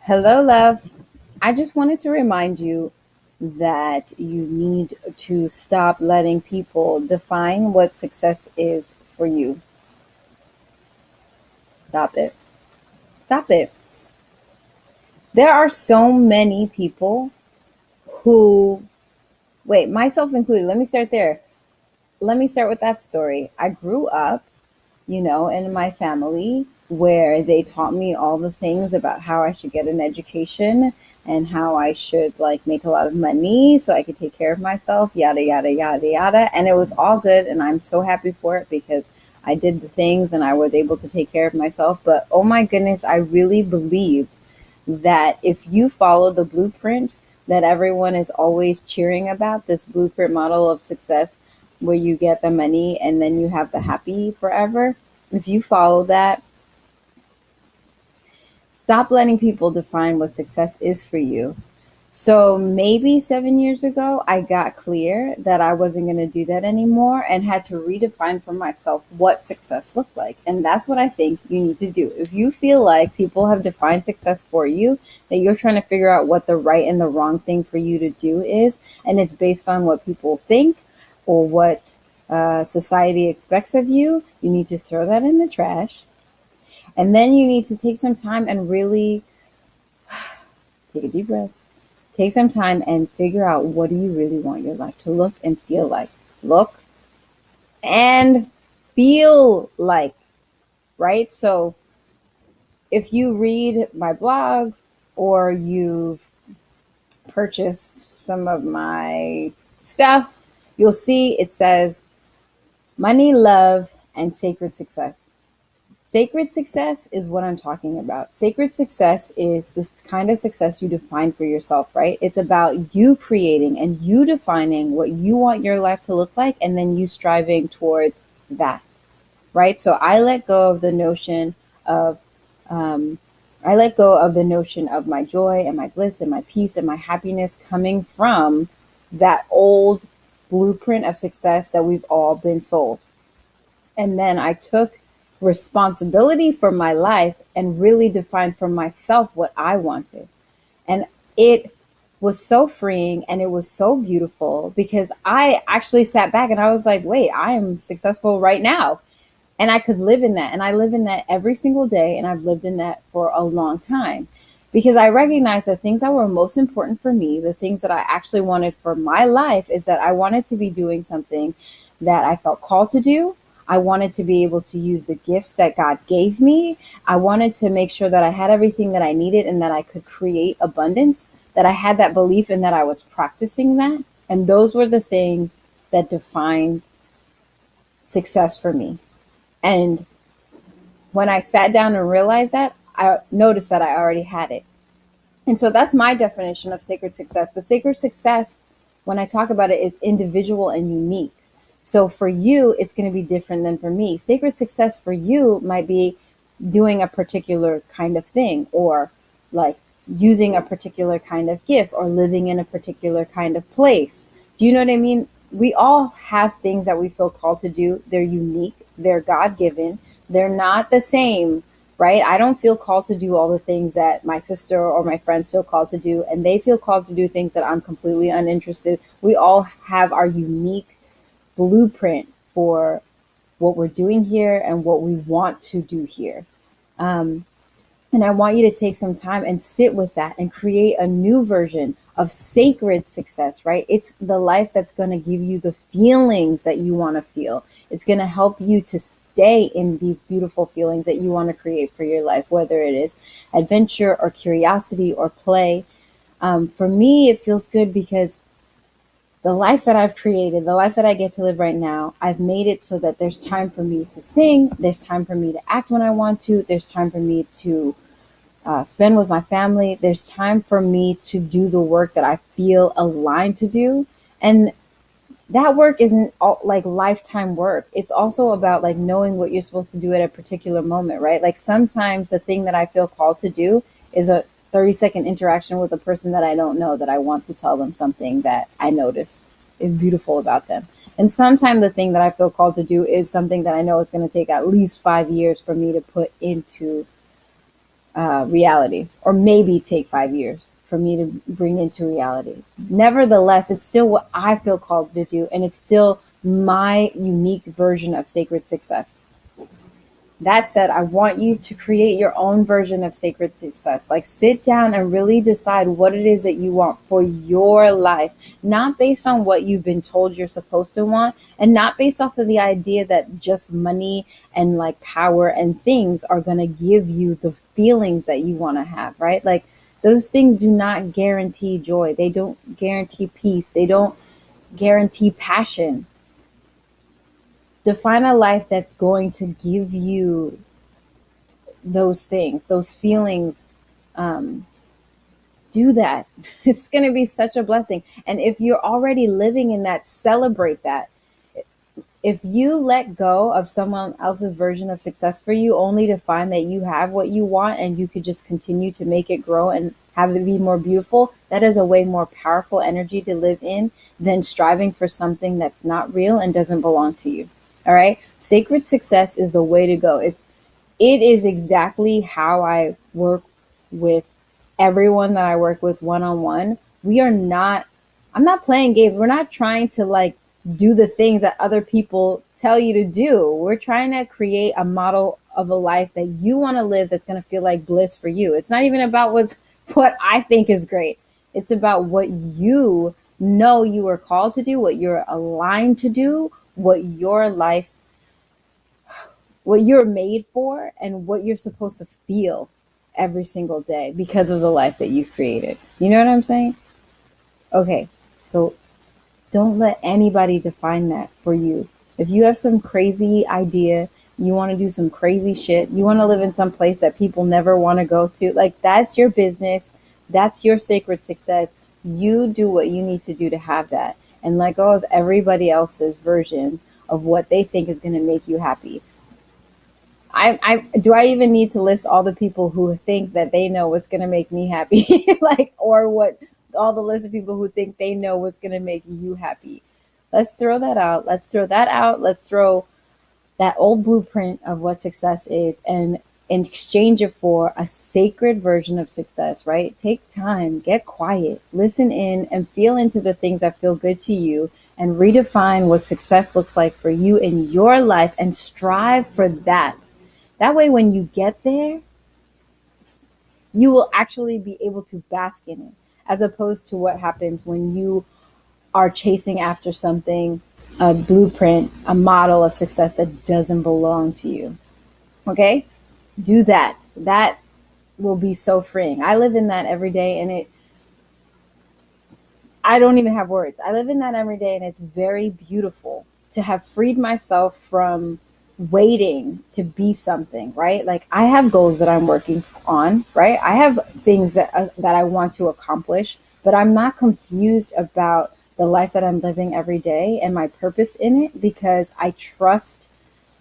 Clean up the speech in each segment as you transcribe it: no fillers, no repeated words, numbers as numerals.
Hello, love. I just wanted to remind you that you need to stop letting people define what success is for you. Stop it. Stop it. There are so many people who, wait, myself included, let me start there. Let me start with that story. I grew up, in my family where they taught me all the things about how I should get an education and how I should like make a lot of money so I could take care of myself, yada, yada, yada, yada. And it was all good. And I'm so happy for it because I did the things and I was able to take care of myself. But oh my goodness, I really believed that if you follow the blueprint that everyone is always cheering about, this blueprint model of success where you get the money and then you have the happy forever, if you follow that, stop letting people define what success is for you. So maybe 7 years ago, I got clear that I wasn't going to do that anymore and had to redefine for myself what success looked like. And that's what I think you need to do. If you feel like people have defined success for you, that you're trying to figure out what the right and the wrong thing for you to do is, and it's based on what people think or what society expects of you, you need to throw that in the trash. And then you need to take some time and really take a deep breath. Take some time and figure out what do you really want your life to look and feel like. Look and feel like, right? So if you read my blogs or you've purchased some of my stuff, you'll see it says money, love, and sacred success. Sacred success is what I'm talking about. Sacred success is this kind of success you define for yourself, right? It's about you creating and you defining what you want your life to look like and then you striving towards that, right? So um, I let go of the notion of my joy and my bliss and my peace and my happiness coming from that old blueprint of success that we've all been sold. And then I took responsibility for my life and really defined for myself what I wanted. And it was so freeing and it was so beautiful because I actually sat back and I was like, wait, I am successful right now. And I could live in that. And I live in that every single day. And I've lived in that for a long time because I recognize the things that were most important for me, the things that I actually wanted for my life, is that I wanted to be doing something that I felt called to do. I wanted to be able to use the gifts that God gave me. I wanted to make sure that I had everything that I needed and that I could create abundance, that I had that belief and that I was practicing that. And those were the things that defined success for me. And when I sat down and realized that, I noticed that I already had it. And so that's my definition of sacred success. But sacred success, when I talk about it, is individual and unique. So for you, it's going to be different than for me. Sacred success for you might be doing a particular kind of thing, or like using a particular kind of gift, or living in a particular kind of place. Do you know what I mean? We all have things that we feel called to do. They're unique, they're God given, they're not the same, right? I don't feel called to do all the things that my sister or my friends feel called to do, and they feel called to do things that I'm completely uninterested. We all have our unique blueprint for what we're doing here and what we want to do here. Um, and I want you to take some time and sit with that and create a new version of sacred success, right? It's the life that's going to give you the feelings that you want to feel. It's going to help you to stay in these beautiful feelings that you want to create for your life, whether it is adventure or curiosity or play. For me, it feels good because the life that I've created, the life that I get to live right now, I've made it so that there's time for me to sing, there's time for me to act when I want to, there's time for me to spend with my family, there's time for me to do the work that I feel aligned to do. And that work isn't all, like lifetime work. It's also about like knowing what you're supposed to do at a particular moment, right? Like sometimes the thing that I feel called to do is a 30-second interaction with a person that I don't know, that I want to tell them something that I noticed is beautiful about them. And sometimes the thing that I feel called to do is something that I know is going to take at least 5 years for me to put into reality, or maybe take 5 years for me to bring into reality. Nevertheless, it's still what I feel called to do, and it's still my unique version of sacred success. That said, I want you to create your own version of sacred success. Like, sit down and really decide what it is that you want for your life, not based on what you've been told you're supposed to want, and not based off of the idea that just money and like power and things are going to give you the feelings that you want to have, right? Like, those things do not guarantee joy. They don't guarantee peace. They don't guarantee passion. Define a life that's going to give you those things, those feelings. um, do that. It's going to be such a blessing. And if you're already living in that, celebrate that. If you let go of someone else's version of success for you only to find that you have what you want and you could just continue to make it grow and have it be more beautiful, that is a way more powerful energy to live in than striving for something that's not real and doesn't belong to you. All right. Sacred success is the way to go. It is exactly how I work with everyone that I work with one on one. We are not, I'm not playing games. We're not trying to like do the things that other people tell you to do. We're trying to create a model of a life that you want to live that's going to feel like bliss for you. It's not even about what I think is great. It's about what you know you are called to do, what you're aligned to do, what you're made for, and what you're supposed to feel every single day because of the life that you've created. You know what I'm saying? Okay, so don't let anybody define that for you. If you have some crazy idea, you want to do some crazy shit, you want to live in some place that people never want to go to, like, that's your business. That's your sacred success. You do what you need to do to have that, and let go of everybody else's version of what they think is going to make you happy. I even need to list all the people who think that they know what's gonna make me happy, like, or what all the list of people who think they know what's gonna make you happy. Let's throw that out. Let's throw that out. Let's throw that old blueprint of what success is and exchange it for a sacred version of success, right? Take time, get quiet, listen in, and feel into the things that feel good to you, and redefine what success looks like for you in your life and strive for that. That way, when you get there, you will actually be able to bask in it, as opposed to what happens when you are chasing after something, a blueprint, a model of success that doesn't belong to you. Okay? Do that. That will be so freeing. I live in that every day, and I don't even have words. I live in that every day, and it's very beautiful to have freed myself from waiting to be something, right? Like, I have goals that I'm working on, right? I have things that I want to accomplish, but I'm not confused about the life that I'm living every day and my purpose in it, because I trust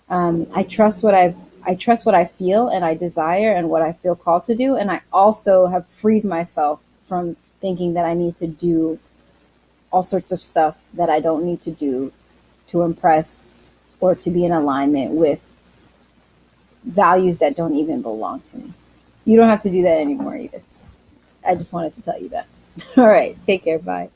I trust what I feel and I desire and what I feel called to do, and I also have freed myself from thinking that I need to do all sorts of stuff that I don't need to do to impress or to be in alignment with values that don't even belong to me. You don't have to do that anymore either. I just wanted to tell you that. All right. Take care. Bye.